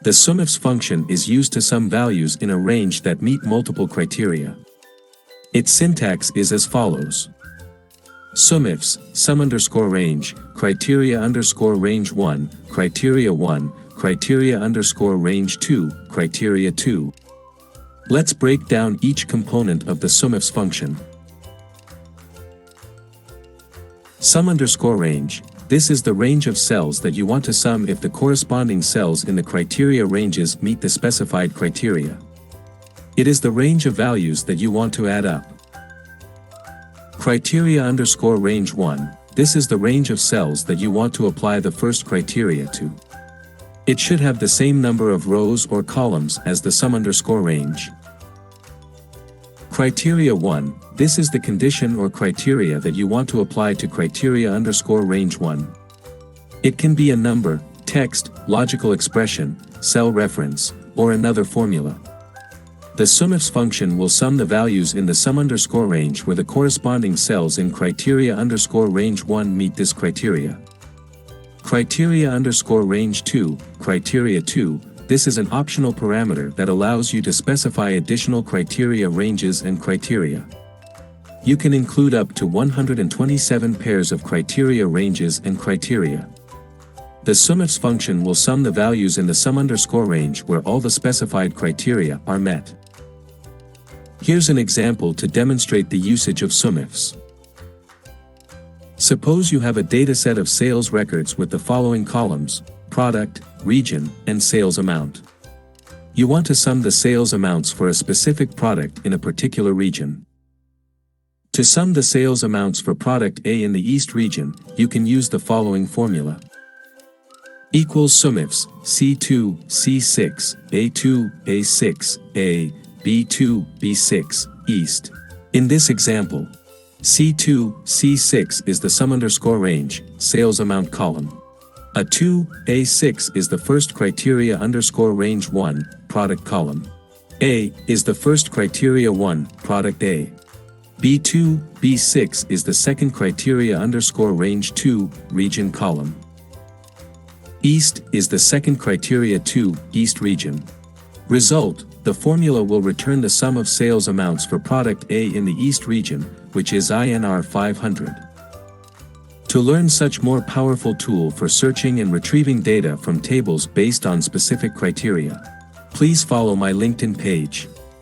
The SUMIFS function is used to sum values in a range that meet multiple criteria. Its syntax is as follows. SUMIFS, sum_range, criteria_range 1, criteria 1, criteria_range 2, criteria 2. Let's break down each component of the SUMIFS function. Sum_range. This is the range of cells that you want to sum if the corresponding cells in the criteria ranges meet the specified criteria. It is the range of values that you want to add up. Criteria_range 1. This is the range of cells that you want to apply the first criteria to. It should have the same number of rows or columns as the sum_range. Criteria 1. This is the condition or criteria that you want to apply to criteria_range 1. It can be a number, text, logical expression, cell reference, or another formula. The SUMIFS function will sum the values in the sum_range where the corresponding cells in criteria_range 1 meet this criteria. Criteria_range 2, criteria 2. This is an optional parameter that allows you to specify additional criteria ranges and criteria. You can include up to 127 pairs of criteria ranges and criteria. The SUMIFS function will sum the values in the sum_range where all the specified criteria are met. Here's an example to demonstrate the usage of SUMIFS. Suppose you have a dataset of sales records with the following columns: product, region, and sales amount. You want to sum the sales amounts for a specific product in a particular region. To sum the sales amounts for product A in the East region, you can use the following formula. Equals SUMIFS, C2, C6, A2, A6, A, B2, B6, East. In this example, C2, C6 is the sum_range, sales amount column. A2, A6 is the first criteria_range 1, product column. A is the first criteria 1, product A. B2, B6 is the second criteria_range 2, region column. East is the second criteria 2, East region. Result: the formula will return the sum of sales amounts for product A in the East region, which is INR 500. To learn such more powerful tool for searching and retrieving data from tables based on specific criteria, please follow my LinkedIn page.